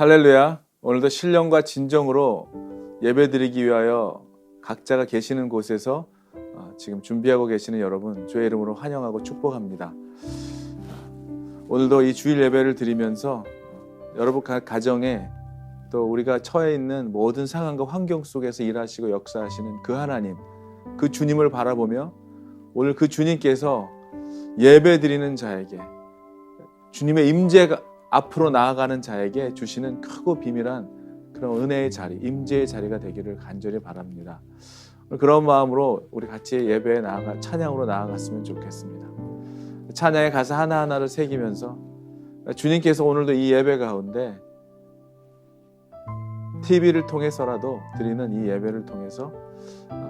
할렐루야. 오늘도 신령과 진정으로 예배드리기 위하여 각자가 계시는 곳에서 지금 준비하고 계시는 여러분 주의 이름으로 환영하고 축복합니다. 오늘도 이 주일 예배를 드리면서 여러분 가정에 또 우리가 처해 있는 모든 상황과 환경 속에서 일하시고 역사하시는 그 하나님, 그 주님을 바라보며 오늘 그 주님께서 예배 드리는 자에게 주님의 임재가 앞으로 나아가는 자에게 주시는 크고 비밀한 그런 은혜의 자리, 임재의 자리가 되기를 간절히 바랍니다. 그런 마음으로 우리 같이 예배에 찬양으로 나아갔으면 좋겠습니다. 찬양의 가사 하나하나를 새기면서 주님께서 오늘도 이 예배 가운데 TV를 통해서라도 드리는 이 예배를 통해서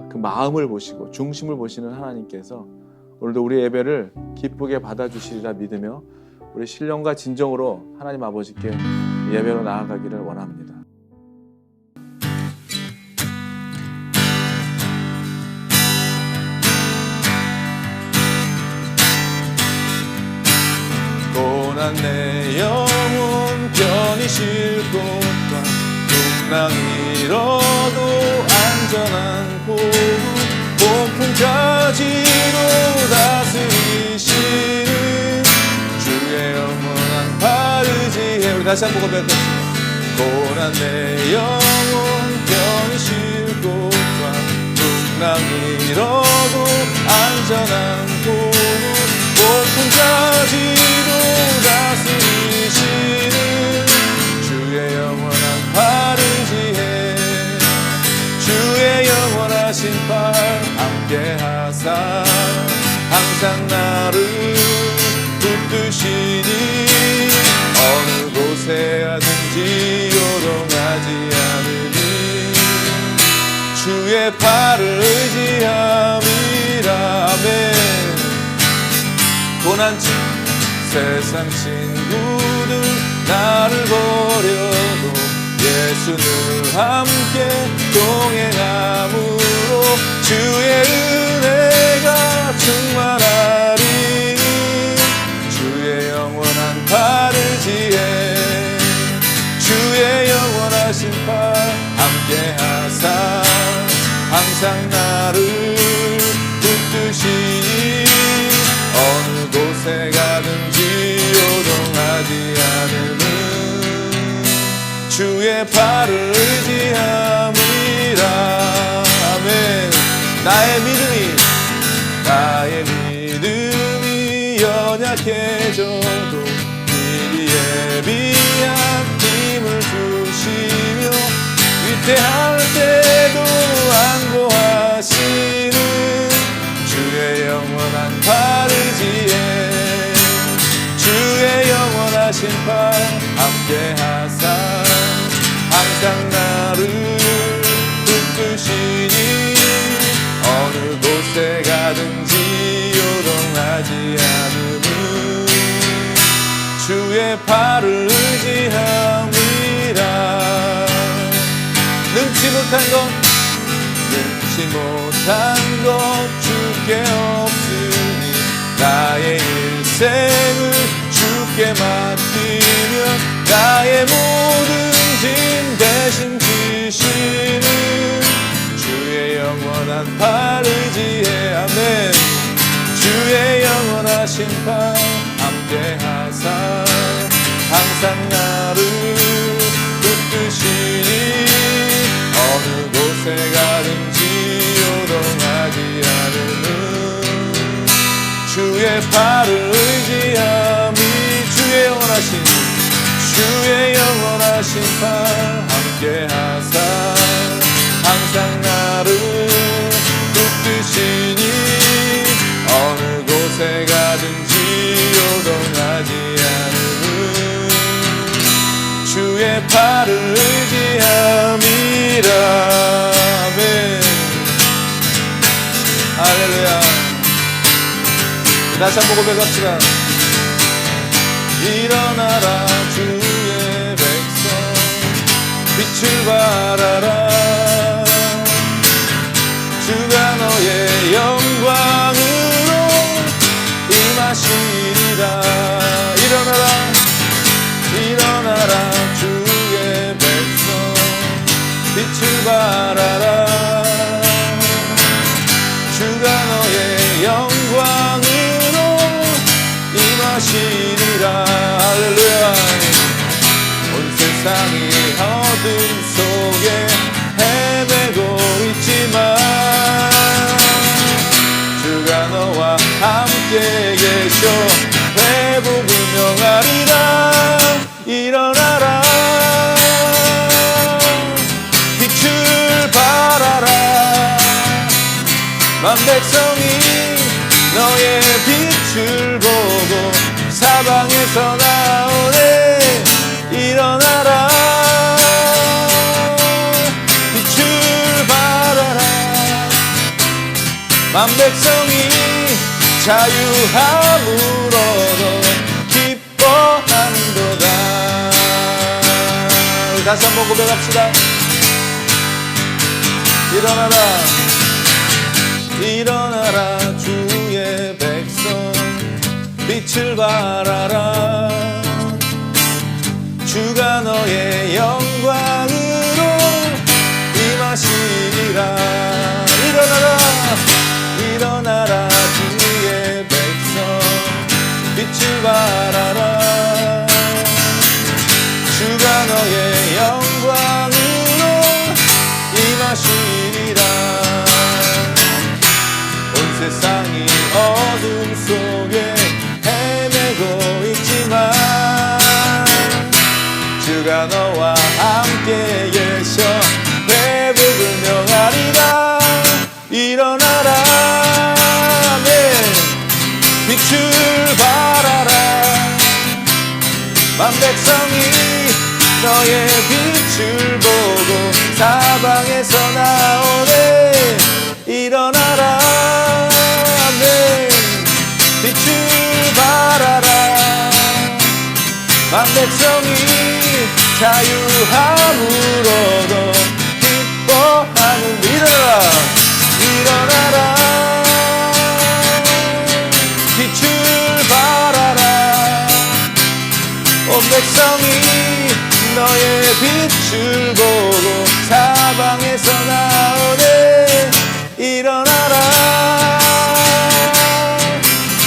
그 마음을 보시고 중심을 보시는 하나님께서 오늘도 우리 예배를 기쁘게 받아주시리라 믿으며 우리 신령과 진정으로 하나님 아버지께 예배로 나아가기를 원합니다. 고난 내 영혼 편히 쉴 곳과 풍랑 잃어도 안전한 곳 폭풍까지도 다스리시는 주의 영원한 바르지에 우리 다시 한번 고백합시다. 고난 내 영혼 편히 쉴 곳과 풍랑 잃어도 안전한 곳 폭풍까지도 다스리시는 주의 영원한 바르지에 주의 영원하신 팔 함께하사 항상 나를 붙드시니 어느 곳에 가든지 요동하지 않으니 주의 팔을 의지함이라. 아멘. 고난치 세상 친구들 나를 버려도 예수는 함께 동행함으로 주의 은혜가 충만하리. 주의 영원한 바르지에 주의 영원하신 팔 함께하사 항상 나를 붙드시니 어느 곳에 가든지 요동하지 않으는 주의 팔을 의지함이라. 아멘. 나의 믿음이 연약해져도 미리 예비한 힘을 주시며 위태할 때도 안고하시는 주의 영원한 바르지에 주의 영원하신 팔 함께하사 항상 나를 붙드시니 어느 곳에 가든지 요동하지 않으는 주의 팔을 의지함이라. 능치 못한 것 주께 없으니 나의 일생을 주께 맡기며 나의 모든 짐 대신 지시는 주의 영원한 팔 의지에. 아멘. 주의 영원하신 팔 함께하사 항상 나를 붙드시니 어느 곳에 가든지 요동하지 않으는 주의 팔을 의지함이 주의 영원하신 팔 함께하사 항상 나를 붙드시니 어느 곳에 가든지 요동하지 않으는 주의 팔을 의지함이라. 아멘. 할렐루야. 다시 한번 고백합시다. 일어나라 주의 백성 빛을 발하라. 주가 너의 영광으로 임하시리라. 일어나라 주의 바라라. 주가 너의 영광으로 임하시리라. 할렐루야. 온 세상이 어둠 속에 헤매고 있지만 주가 너와 함께 계셔 회복을 명하리라. 일어나라. 빛을 발하라. 만 백성이 너의 빛을 보고 사방에서 나오네. 일어나라. 빛을 발하라. 만 백성이 자유함으로도 기뻐한도다. 다시 한번 고백합시다. 일어나라. 일어나라 주의 백성 빛을 발하라. 주가 너의 영광으로 임하시리라. 일어나라. 일어나라 주의 백성 빛을 발하라. 주가 너의 영광으로 임하시리라. 온 세상이 어둠 속에 헤매고 있지만 주가 너와 함께 계셔 회복을 명하리라. 일어나라. 아멘. 빛을 발하라. 만 백성이 너의 빛을 보고 사방에서 나오네. 일어나라. 아멘. 빛을 발하라. 만 백성이 자유함으로도 기뻐하는. 일어나라. 일어나라. 빛을 발하라. 온 백성이 너의 빛을 보고 사방에서 나오네. 일어나라.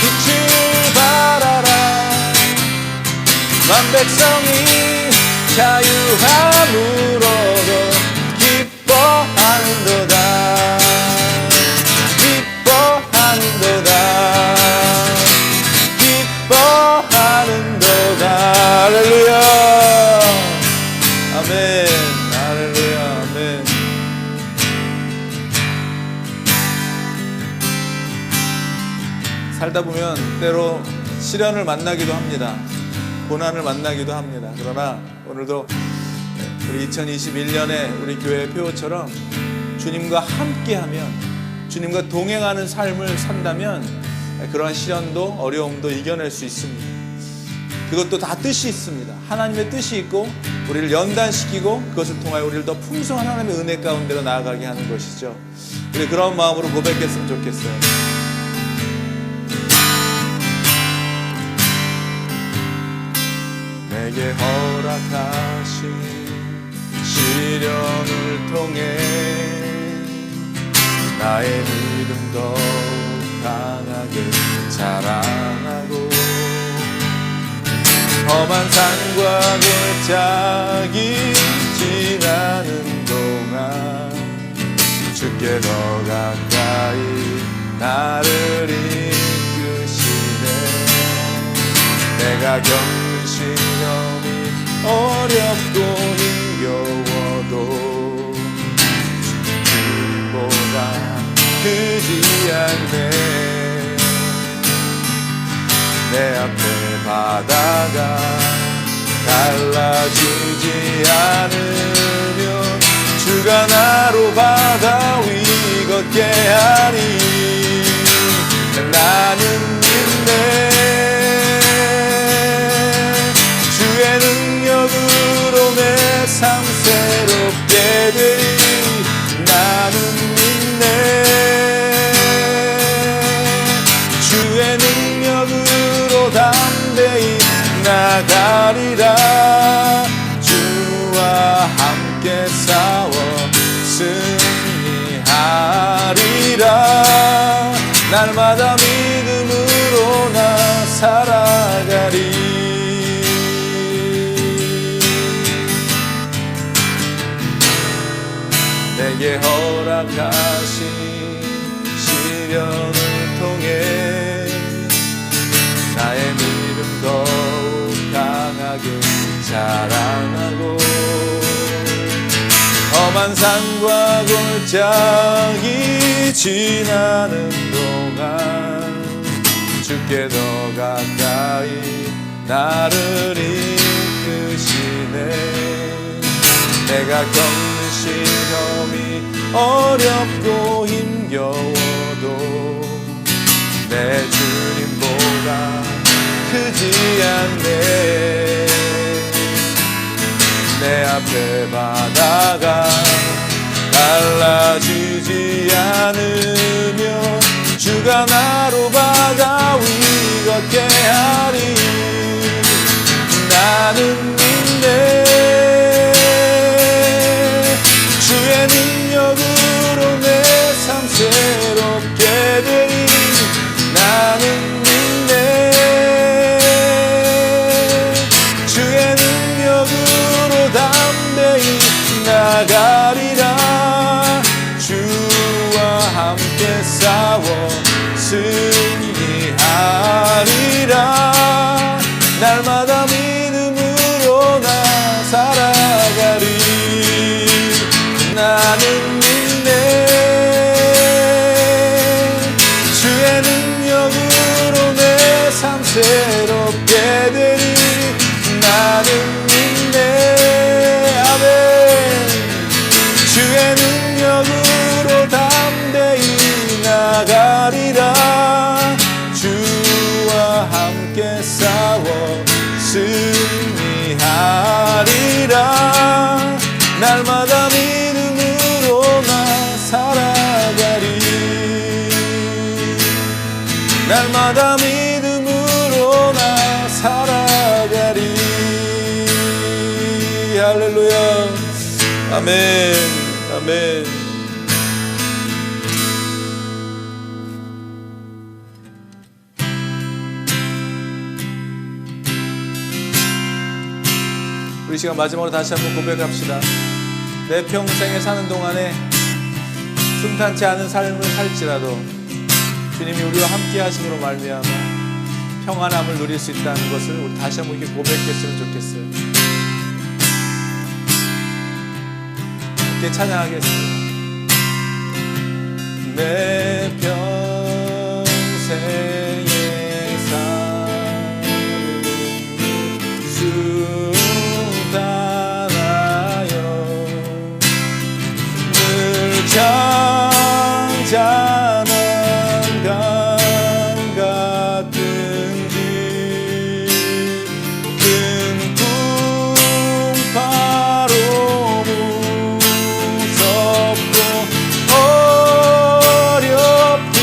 빛을 발하라. 만 백성이 자유함으로도 기뻐하는도다. 기뻐하는도다. 기뻐하는도다. 할렐루야. 아멘. 할렐루야. 아멘. 살다 보면 때로 시련을 만나기도 합니다. 고난을 만나기도 합니다. 그러나 오늘도 우리 2021년에 우리 교회 표어처럼 주님과 함께하면, 주님과 동행하는 삶을 산다면 그러한 시련도 어려움도 이겨낼 수 있습니다. 그것도 다 뜻이 있습니다. 하나님의 뜻이 있고 우리를 연단시키고 그것을 통하여 우리를 더 풍성한 하나님의 은혜 가운데로 나아가게 하는 것이죠. 우리 그런 마음으로 고백했으면 좋겠어요. 내게 허락하신 시련을 통해 나의 믿음 더욱 강하게 자라나고 험한 산과 골짜기 지나는 동안 주께 더 가까이 나를 이끄시네. 내가 겪는 시련이 어렵고 힘겨워도 주님보다 크지 않네. 내 앞에 바다가 갈라지지 않으면 주가 나로 바다 위 걷게 하니 나는 믿네. 주의 능력으로 내 삶 새롭게 되리 나는 믿네. 주의 능력으로 담대히 나가리라. 주와 함께 싸워 하리라. 날마다 믿음으로 나 살아가리. 내게 허락하신 시련을 통해 나의 믿음 더욱 강하게 자랑하고 험한 산과 골짜기 지나는 동안 주께 더 가까이 나를 이끄시네. 내가 겪는 시험이 어렵고 힘겨워도 내 주님보다 크지 않네. 내 앞에 바다가 갈라지지 않으며 주가 나로 바다 위 걷게 하리. 나는 믿네. 주의 능력으로 내 삶 새롭게 되리. 나는 믿네. 주의 능력으로 담대히 나가리라. 주와 함께 싸워 승리하리라. 날마다 믿음으로 나 살아가리. 나는 믿네. 주의 능력으로 내 삶 새롭게 되리. 나는 믿네. 아멘. 주의 능력으로 담대히 나가리라. 주와 함께 싸워 승리하리라. 날마다 믿음으로 나 살아가리. 날마다 믿음으로 나 살아가리. 할렐루야. 아멘. 아멘. 우리 시간 마지막으로 다시 한번 고백합시다. 내 평생에 사는 동안에 순탄치 않은 삶을 살지라도 주님이 우리와 함께 하심으로 말미암아 평안함을 누릴 수 있다는 것을 우리 다시 한번 이렇게 고백했으면 좋겠어요. 함께 찬양하겠습니다. 내 평생에 사는 순탄하여 늘 잔잔한 강 같은지 큰 풍파로 무섭고 어렵기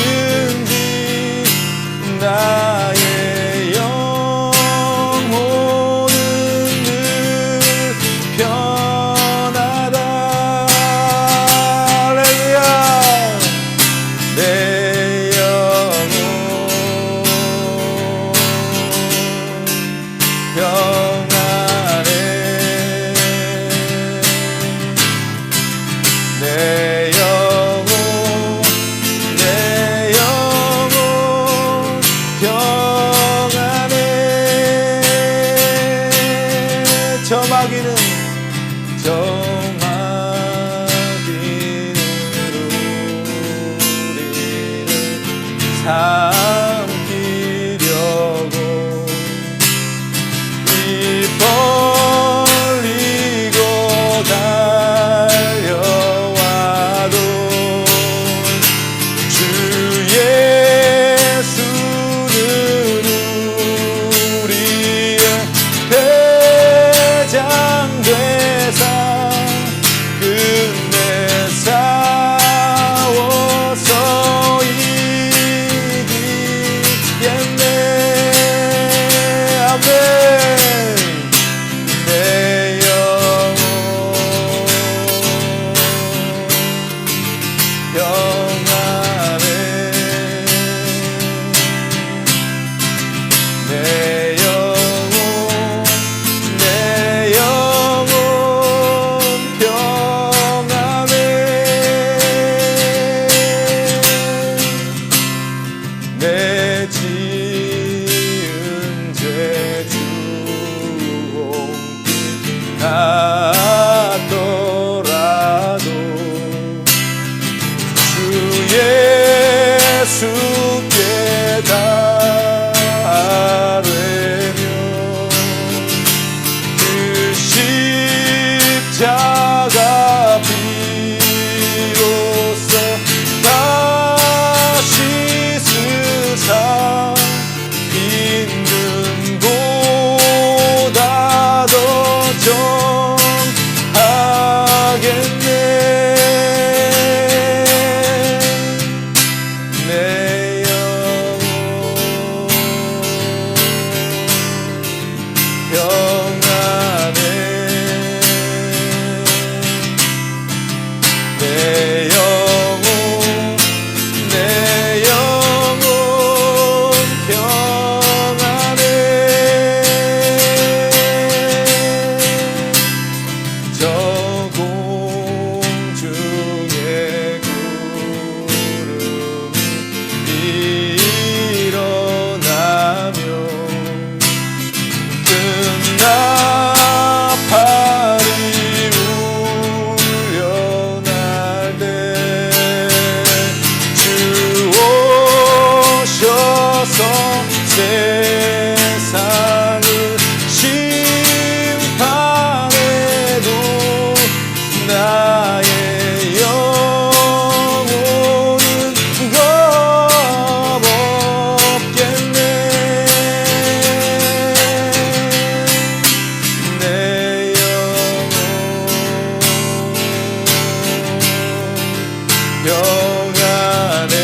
평안해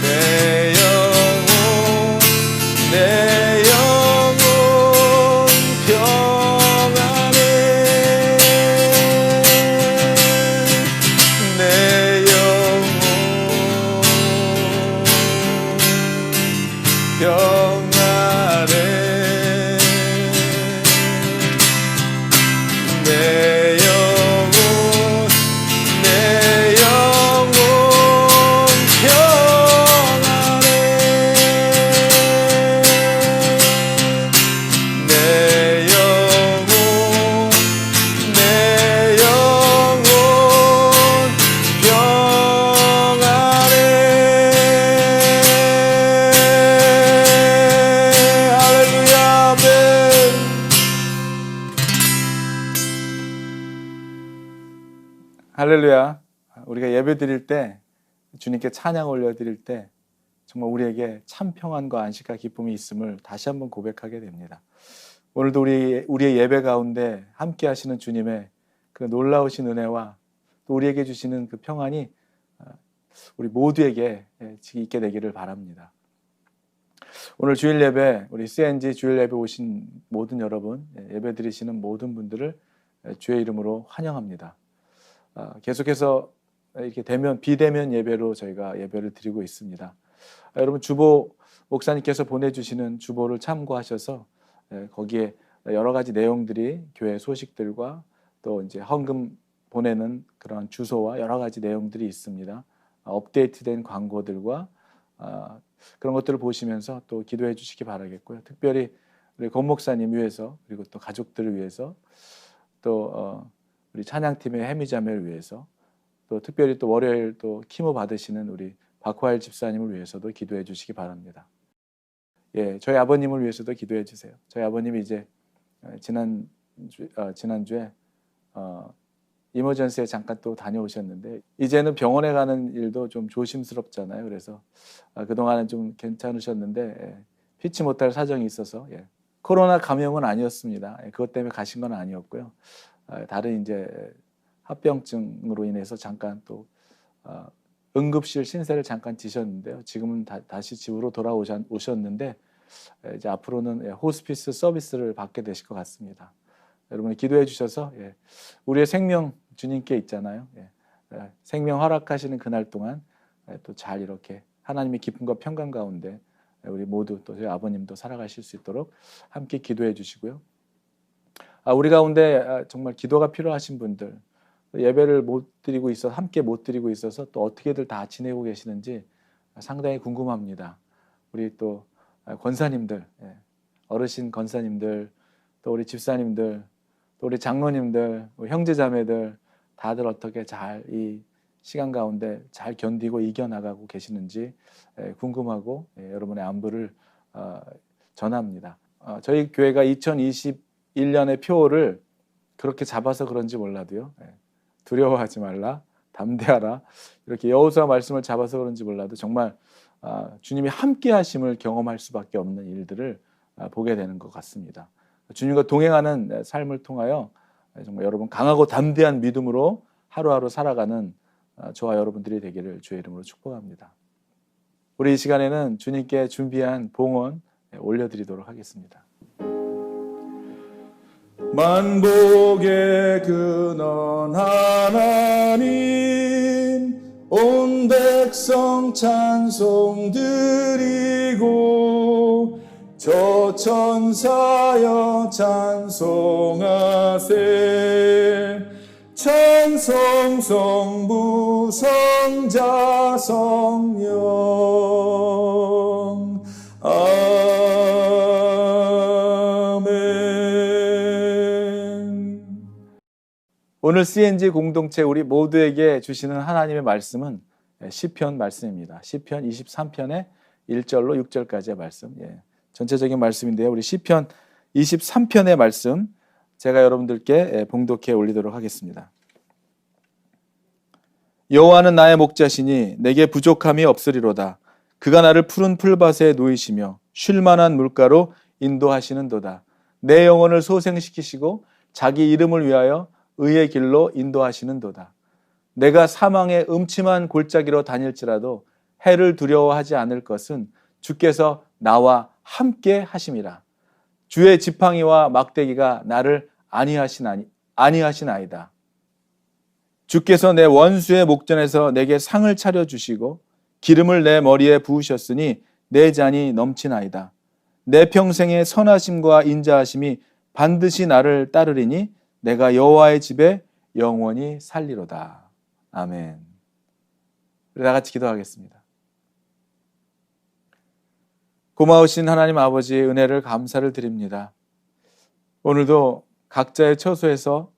내 영혼 평안해 내 영혼 평안해 내 영혼 평안해 내 영혼 평안해 할렐루야 아멘. 할렐루야. 우리가 예배 드릴 때 주님께 찬양 올려 드릴 때 정말 우리에게 참 평안과 안식과 기쁨이 있음을 다시 한번 고백하게 됩니다. 오늘도 우리의 예배 가운데 함께 하시는 주님의 그 놀라우신 은혜와 또 우리에게 주시는 그 평안이 우리 모두에게 있게 되기를 바랍니다. 오늘 주일 예배, 우리 CNG 주일 예배 오신 모든 여러분, 예배 드리시는 모든 분들을 주의 이름으로 환영합니다. 계속해서 이렇게 비대면 예배로 저희가 예배를 드리고 있습니다. 여러분 주보 목사님께서 보내주시는 주보를 참고하셔서 거기에 여러 가지 내용들이 교회 소식들과 또 이제 헌금 보내는 그런 주소와 여러 가지 내용들이 있습니다. 업데이트된 광고들과 그런 것들을 보시면서 또 기도해 주시기 바라겠고요. 특별히 우리 권 목사님 위해서 그리고 또 가족들을 위해서 또 우리 찬양팀의 해미자매를 위해서 또 특별히 또 월요일 또 키모 받으시는 우리 박화일 집사님을 위해서도 기도해 주시기 바랍니다. 예, 저희 아버님을 위해서도 기도해 주세요. 저희 아버님이 이제 지난주에 이머전시에 잠깐 또 다녀오셨는데 이제는 병원에 가는 일도 좀 조심스럽잖아요. 그래서 그동안은 좀 괜찮으셨는데 피치 못할 사정이 있어서 코로나 감염은 아니었습니다. 그것 때문에 가신 건 아니었고요. 다른 이제 합병증으로 인해서 잠깐 또 응급실 신세를 잠깐 지셨는데요. 지금은 다시 집으로 돌아오셨는데 이제 앞으로는 호스피스 서비스를 받게 되실 것 같습니다. 여러분이 기도해 주셔서 우리의 생명 주님께 있잖아요. 생명 허락하시는 그날 동안 또 잘 이렇게 하나님의 기쁨과 평강 가운데 우리 모두 또 저희 아버님도 살아가실 수 있도록 함께 기도해 주시고요. 우리 가운데 정말 기도가 필요하신 분들, 예배를 못 드리고 있어서 함께 못 드리고 있어서 또 어떻게들 다 지내고 계시는지 상당히 궁금합니다. 우리 또 권사님들, 어르신 권사님들, 또 우리 집사님들, 또 우리 장로님들, 우리 형제자매들 다들 어떻게 잘 이 시간 가운데 잘 견디고 이겨나가고 계시는지 궁금하고 여러분의 안부를 전합니다. 저희 교회가 2021년의 표를 그렇게 잡아서 그런지 몰라도요. 두려워하지 말라, 담대하라 이렇게 여호수아 말씀을 잡아서 그런지 몰라도 정말 주님이 함께 하심을 경험할 수밖에 없는 일들을 보게 되는 것 같습니다. 주님과 동행하는 삶을 통하여 정말 여러분 강하고 담대한 믿음으로 하루하루 살아가는 저와 여러분들이 되기를 주의 이름으로 축복합니다. 우리 이 시간에는 주님께 준비한 봉헌 올려드리도록 하겠습니다. 만복의 근원 하나님 온 백성 찬송 드리고 저 천사여 찬송하세 찬송 성부 성자 성령 아멘. 오늘 CNG 공동체 우리 모두에게 주시는 하나님의 말씀은 시편 말씀입니다. 시편 23편의 1절로 6절까지의 말씀. 전체적인 말씀인데요. 우리 시편 23편의 말씀 제가 여러분들께 봉독해 올리도록 하겠습니다. 여호와는 나의 목자시니 내게 부족함이 없으리로다. 그가 나를 푸른 풀밭에 누이시며 쉴 만한 물가로 인도하시는도다. 내 영혼을 소생시키시고 자기 이름을 위하여 의의 길로 인도하시는도다. 내가 사망의 음침한 골짜기로 다닐지라도 해를 두려워하지 않을 것은 주께서 나와 함께 하심이라. 주의 지팡이와 막대기가 나를 안위하시나이다. 주께서 내 원수의 목전에서 내게 상을 차려주시고 기름을 내 머리에 부으셨으니 내 잔이 넘치나이다. 내 평생의 선하심과 인자하심이 반드시 나를 따르리니 내가 여호와의 집에 영원히 살리로다. 아멘. 우리 다 같이 기도하겠습니다. 고마우신 하나님 아버지의 은혜를 감사를 드립니다. 오늘도 각자의 처소에서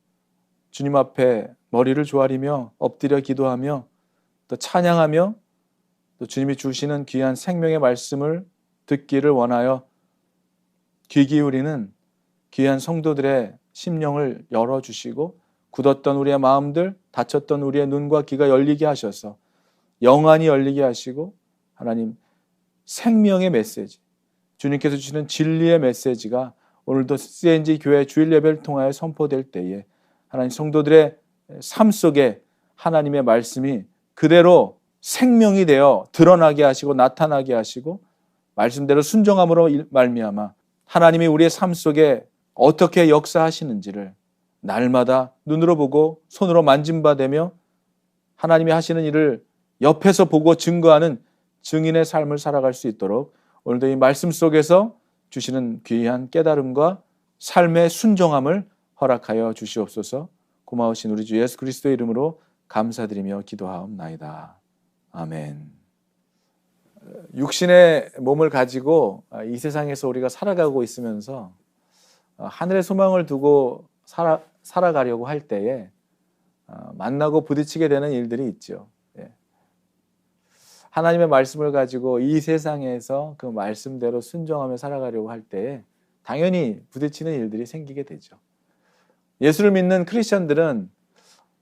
주님 앞에 머리를 조아리며 엎드려 기도하며 또 찬양하며 또 주님이 주시는 귀한 생명의 말씀을 듣기를 원하여 귀 기울이는 귀한 성도들의 심령을 열어주시고 굳었던 우리의 마음들, 닫혔던 우리의 눈과 귀가 열리게 하셔서 영안이 열리게 하시고 하나님 생명의 메시지, 주님께서 주시는 진리의 메시지가 오늘도 CNG 교회 주일 예배를 통하여 선포될 때에 하나님 성도들의 삶 속에 하나님의 말씀이 그대로 생명이 되어 드러나게 하시고 나타나게 하시고 말씀대로 순종함으로 말미암아 하나님이 우리의 삶 속에 어떻게 역사하시는지를 날마다 눈으로 보고 손으로 만짐받으며 하나님이 하시는 일을 옆에서 보고 증거하는 증인의 삶을 살아갈 수 있도록 오늘도 이 말씀 속에서 주시는 귀한 깨달음과 삶의 순종함을 허락하여 주시옵소서. 고마우신 우리 주 예수 그리스도의 이름으로 감사드리며 기도하옵나이다. 아멘. 육신의 몸을 가지고 이 세상에서 우리가 살아가고 있으면서 하늘의 소망을 두고 살아가려고 할 때에 만나고 부딪히게 되는 일들이 있죠. 하나님의 말씀을 가지고 이 세상에서 그 말씀대로 순종하며 살아가려고 할 때에 당연히 부딪히는 일들이 생기게 되죠. 예수를 믿는 크리스천들은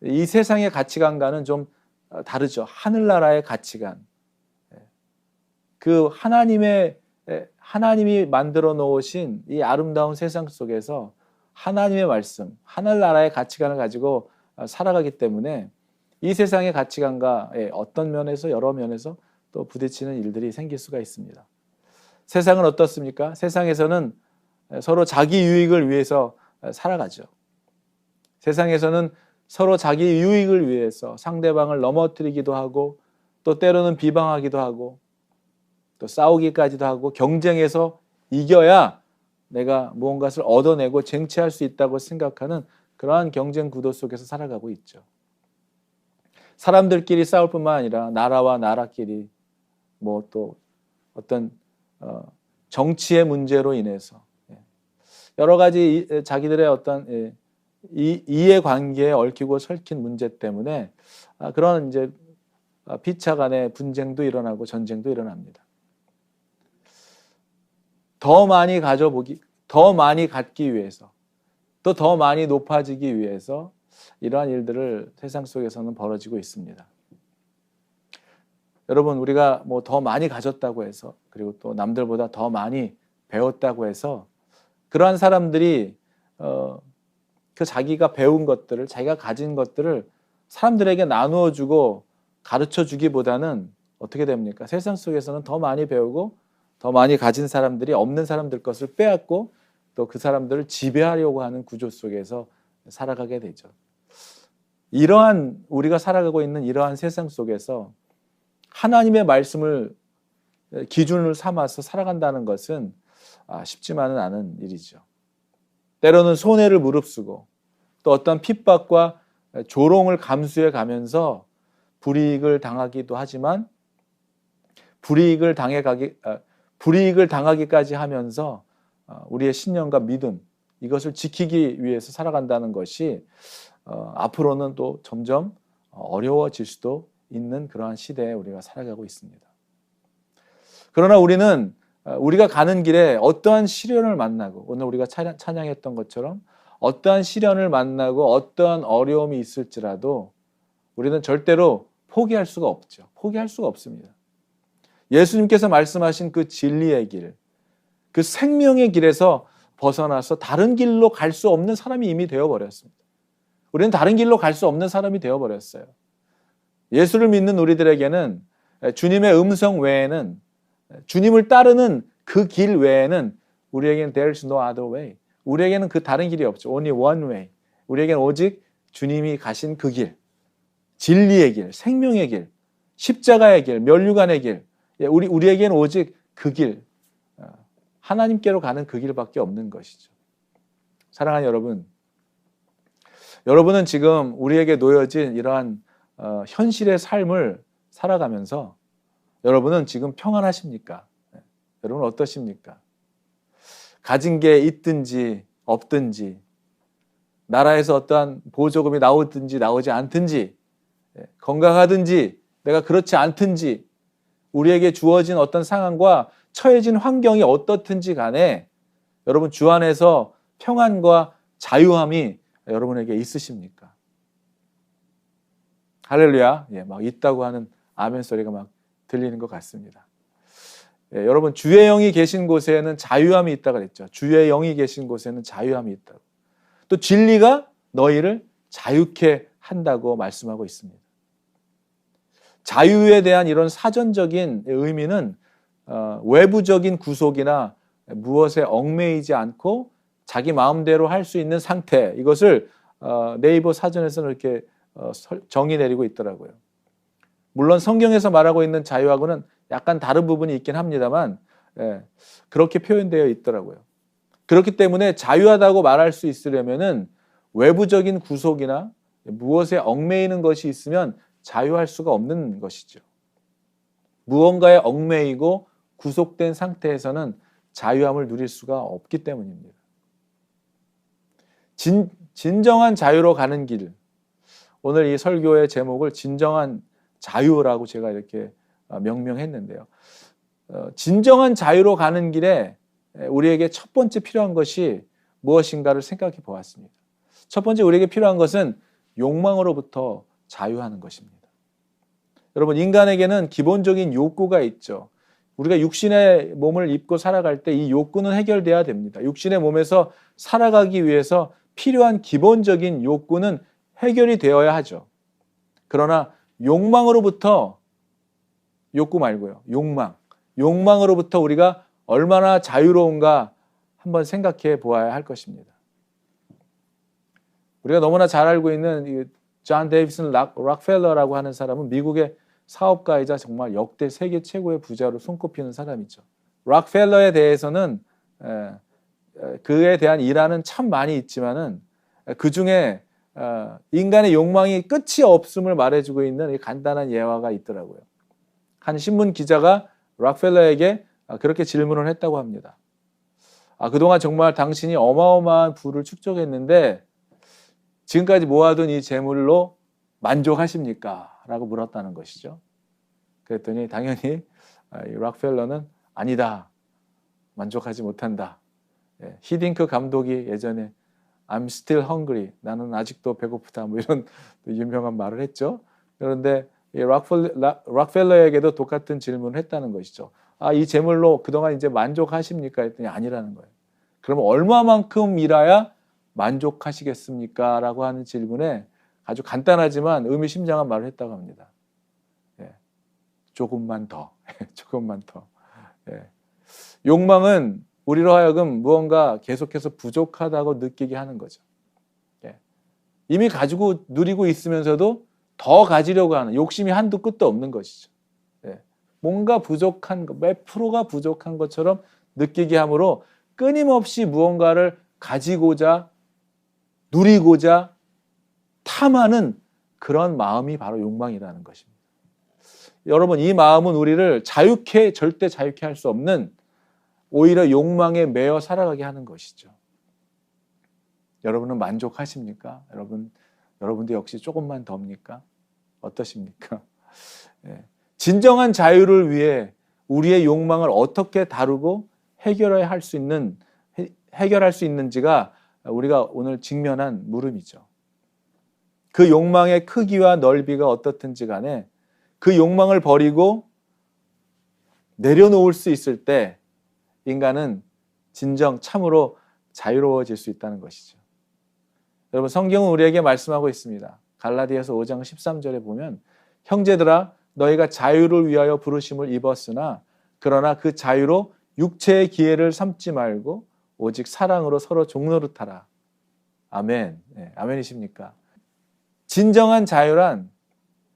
이 세상의 가치관과는 좀 다르죠. 하늘나라의 가치관. 그 하나님이 만들어 놓으신 이 아름다운 세상 속에서 하나님의 말씀, 하늘나라의 가치관을 가지고 살아가기 때문에 이 세상의 가치관과 어떤 면에서 여러 면에서 또 부딪히는 일들이 생길 수가 있습니다. 세상은 어떻습니까? 세상에서는 서로 자기 유익을 위해서 살아가죠. 세상에서는 서로 자기 유익을 위해서 상대방을 넘어뜨리기도 하고 또 때로는 비방하기도 하고 또 싸우기까지도 하고 경쟁해서 이겨야 내가 무언가를 얻어내고 쟁취할 수 있다고 생각하는 그러한 경쟁 구도 속에서 살아가고 있죠. 사람들끼리 싸울 뿐만 아니라 나라와 나라끼리 뭐 또 어떤 정치의 문제로 인해서 여러 가지 자기들의 어떤 이해관계에 얽히고 설킨 문제 때문에 그런 이제 피차 간의 분쟁도 일어나고 전쟁도 일어납니다. 더 많이 더 많이 갖기 위해서 또 더 많이 높아지기 위해서 이러한 일들을 세상 속에서는 벌어지고 있습니다. 여러분, 우리가 뭐 더 많이 가졌다고 해서 그리고 또 남들보다 더 많이 배웠다고 해서 그러한 사람들이 그 자기가 배운 것들을 자기가 가진 것들을 사람들에게 나누어 주고 가르쳐 주기보다는 어떻게 됩니까? 세상 속에서는 더 많이 배우고 더 많이 가진 사람들이 없는 사람들 것을 빼앗고 또 그 사람들을 지배하려고 하는 구조 속에서 살아가게 되죠. 이러한 우리가 살아가고 있는 이러한 세상 속에서 하나님의 말씀을 기준을 삼아서 살아간다는 것은 쉽지만은 않은 일이죠. 때로는 손해를 무릅쓰고 또 어떤 핍박과 조롱을 감수해 가면서 불이익을 당하기도 하지만 불이익을 당하기까지 하면서 우리의 신념과 믿음 이것을 지키기 위해서 살아간다는 것이 앞으로는 또 점점 어려워질 수도 있는 그러한 시대에 우리가 살아가고 있습니다. 그러나 우리는 우리가 가는 길에 어떠한 시련을 만나고 오늘 우리가 찬양했던 것처럼 어떠한 시련을 만나고 어떠한 어려움이 있을지라도 우리는 절대로 포기할 수가 없죠. 포기할 수가 없습니다. 예수님께서 말씀하신 그 진리의 길, 그 생명의 길에서 벗어나서 다른 길로 갈 수 없는 사람이 이미 되어버렸습니다. 우리는 다른 길로 갈 수 없는 사람이 되어버렸어요. 예수를 믿는 우리들에게는 주님의 음성 외에는, 주님을 따르는 그 길 외에는 우리에게는 there's no other way. 우리에게는 그 다른 길이 없죠. Only one way. 우리에게는 오직 주님이 가신 그 길, 진리의 길, 생명의 길, 십자가의 길, 면류관의 길. 우리에게는 오직 그 길, 하나님께로 가는 그 길밖에 없는 것이죠. 사랑하는 여러분, 여러분은 지금 우리에게 놓여진 이러한 현실의 삶을 살아가면서 여러분은 지금 평안하십니까? 여러분 어떠십니까? 가진 게 있든지 없든지, 나라에서 어떠한 보조금이 나오든지 나오지 않든지, 건강하든지 내가 그렇지 않든지, 우리에게 주어진 어떤 상황과 처해진 환경이 어떻든지 간에 여러분 주 안에서 평안과 자유함이 여러분에게 있으십니까? 할렐루야. 막 있다고 하는 아멘 소리가 막 들리는 것 같습니다. 여러분 주의 영이 계신 곳에는 자유함이 있다고 그랬죠. 주의 영이 계신 곳에는 자유함이 있다고. 또 진리가 너희를 자유케 한다고 말씀하고 있습니다. 자유에 대한 이런 사전적인 의미는 외부적인 구속이나 무엇에 얽매이지 않고 자기 마음대로 할 수 있는 상태, 이것을 네이버 사전에서는 이렇게 정의 내리고 있더라고요. 물론 성경에서 말하고 있는 자유하고는 약간 다른 부분이 있긴 합니다만 그렇게 표현되어 있더라고요. 그렇기 때문에 자유하다고 말할 수 있으려면은 외부적인 구속이나 무엇에 얽매이는 것이 있으면 자유할 수가 없는 것이죠. 무언가에 얽매이고 구속된 상태에서는 자유함을 누릴 수가 없기 때문입니다. 진정한 자유로 가는 길. 오늘 이 설교의 제목을 진정한 자유라고 제가 이렇게 명명했는데요. 진정한 자유로 가는 길에 우리에게 첫 번째 필요한 것이 무엇인가를 생각해 보았습니다. 첫 번째 우리에게 필요한 것은 욕망으로부터 자유하는 것입니다. 여러분, 인간에게는 기본적인 욕구가 있죠. 우리가 육신의 몸을 입고 살아갈 때 이 욕구는 해결돼야 됩니다. 육신의 몸에서 살아가기 위해서 필요한 기본적인 욕구는 해결이 되어야 하죠. 그러나 욕망으로부터, 욕구 말고요, 욕망으로부터 우리가 얼마나 자유로운가 한번 생각해 보아야 할 것입니다. 우리가 너무나 잘 알고 있는 존 데이비슨 락펠러라고 하는 사람은 미국의 사업가이자 정말 역대 세계 최고의 부자로 손꼽히는 사람이죠. 락펠러에 대해서는 그에 대한 일화는 참 많이 있지만은 그 중에 인간의 욕망이 끝이 없음을 말해주고 있는 간단한 예화가 있더라고요. 한 신문 기자가 락펠러에게 그렇게 질문을 했다고 합니다. 그동안 정말 당신이 어마어마한 부를 축적했는데 지금까지 모아둔 이 재물로 만족하십니까? 라고 물었다는 것이죠. 그랬더니 당연히 이 락펠러는 아니다. 만족하지 못한다. 히딩크 감독이 예전에 I'm still hungry. 나는 아직도 배고프다. 뭐 이런 유명한 말을 했죠. 그런데 이 락펠러에게도 똑같은 질문을 했다는 것이죠. 이 재물로 그동안 이제 만족하십니까? 했더니 아니라는 거예요. 그러면 얼마만큼 일해야 만족하시겠습니까? 라고 하는 질문에 아주 간단하지만 의미심장한 말을 했다고 합니다. 조금만 더. 조금만 더. 욕망은 우리로 하여금 무언가 계속해서 부족하다고 느끼게 하는 거죠. 이미 가지고 누리고 있으면서도 더 가지려고 하는 욕심이 한도 끝도 없는 것이죠. 뭔가 부족한 것, 몇 프로가 부족한 것처럼 느끼게 하므로 끊임없이 무언가를 가지고자, 누리고자 탐하는 그런 마음이 바로 욕망이라는 것입니다. 여러분, 이 마음은 우리를 절대 자유케 할 수 없는, 오히려 욕망에 매여 살아가게 하는 것이죠. 여러분은 만족하십니까? 여러분도 역시 조금만 더입니까? 어떠십니까? 진정한 자유를 위해 우리의 욕망을 어떻게 다루고 해결할 수 있는지가 우리가 오늘 직면한 물음이죠. 그 욕망의 크기와 넓이가 어떻든지 간에 그 욕망을 버리고 내려놓을 수 있을 때 인간은 참으로 자유로워질 수 있다는 것이죠. 여러분 성경은 우리에게 말씀하고 있습니다. 갈라디아서 5장 13절에 보면 형제들아 너희가 자유를 위하여 부르심을 입었으나 그러나 그 자유로 육체의 기회를 삼지 말고 오직 사랑으로 서로 종노릇하라. 아멘. 네, 아멘이십니까? 진정한 자유란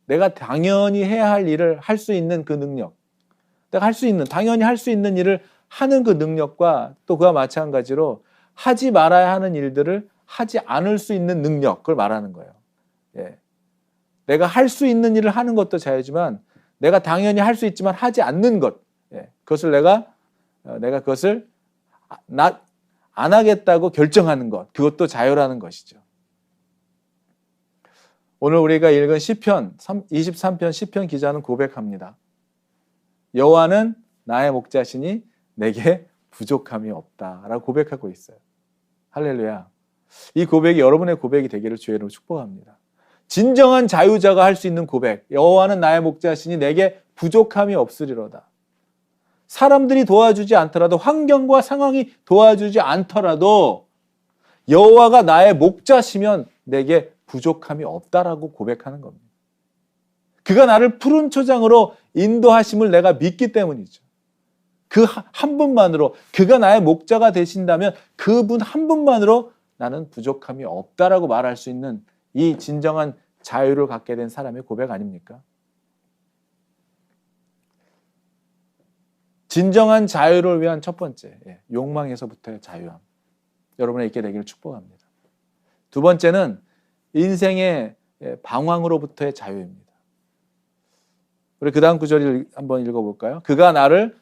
내가 당연히 해야 할 일을 할 수 있는 그 능력, 내가 당연히 할 수 있는 일을 하는 그 능력과 또 그와 마찬가지로 하지 말아야 하는 일들을 하지 않을 수 있는 능력, 그걸 말하는 거예요. 예. 내가 할 수 있는 일을 하는 것도 자유지만 내가 당연히 할 수 있지만 하지 않는 것, 예. 그것을 내가 그것을 안 하겠다고 결정하는 것, 그것도 자유라는 것이죠. 오늘 우리가 읽은 시편 23편 시편 기자는 고백합니다. 여호와는 나의 목자시니 내게 부족함이 없다라고 고백하고 있어요. 할렐루야. 이 고백이 여러분의 고백이 되기를 주의 이름으로 축복합니다. 진정한 자유자가 할 수 있는 고백. 여호와는 나의 목자시니 내게 부족함이 없으리로다. 사람들이 도와주지 않더라도 환경과 상황이 도와주지 않더라도 여호와가 나의 목자시면 내게 부족함이 없다라고 고백하는 겁니다. 그가 나를 푸른 초장으로 인도하심을 내가 믿기 때문이죠. 그 한 분만으로 그가 나의 목자가 되신다면 그분 한 분만으로 나는 부족함이 없다라고 말할 수 있는 이 진정한 자유를 갖게 된 사람의 고백 아닙니까? 진정한 자유를 위한 첫 번째, 욕망에서부터의 자유함. 여러분의 있게 되기를 축복합니다. 두 번째는 인생의 방황으로부터의 자유입니다. 우리 그 다음 구절을 한번 읽어볼까요? 그가 나를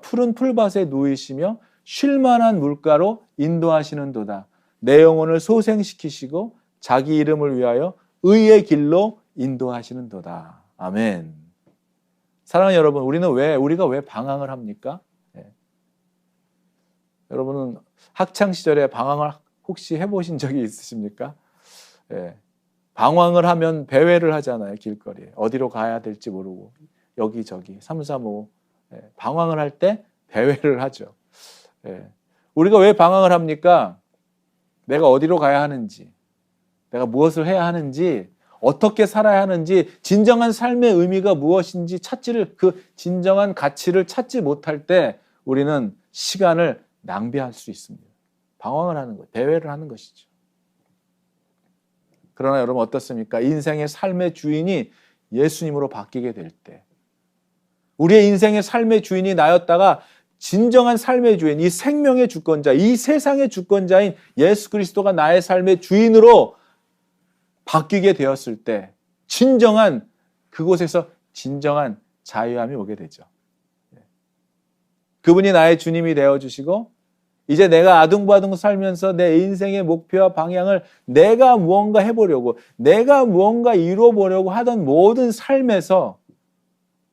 푸른 풀밭에 누이시며 쉴만한 물가로 인도하시는도다. 내 영혼을 소생시키시고 자기 이름을 위하여 의의 길로 인도하시는도다. 아멘. 사랑하는 여러분, 우리가 왜 방황을 합니까? 여러분은 학창 시절에 방황을 혹시 해보신 적이 있으십니까? 방황을 하면 배회를 하잖아요. 길거리에 어디로 가야 될지 모르고 여기저기 335 방황을 할 때 배회를 하죠. 우리가 왜 방황을 합니까? 내가 어디로 가야 하는지, 내가 무엇을 해야 하는지, 어떻게 살아야 하는지, 진정한 삶의 의미가 무엇인지 그 진정한 가치를 찾지 못할 때 우리는 시간을 낭비할 수 있습니다. 방황을 하는 것, 배회를 하는 것이죠. 그러나 여러분 어떻습니까? 인생의 삶의 주인이 예수님으로 바뀌게 될 때, 우리의 인생의 삶의 주인이 나였다가 진정한 삶의 주인, 이 생명의 주권자, 이 세상의 주권자인 예수 그리스도가 나의 삶의 주인으로 바뀌게 되었을 때 그곳에서 진정한 자유함이 오게 되죠. 그분이 나의 주님이 되어주시고 이제 내가 아둥바둥 살면서 내 인생의 목표와 방향을 내가 무언가 해보려고, 내가 무언가 이루어보려고 하던 모든 삶에서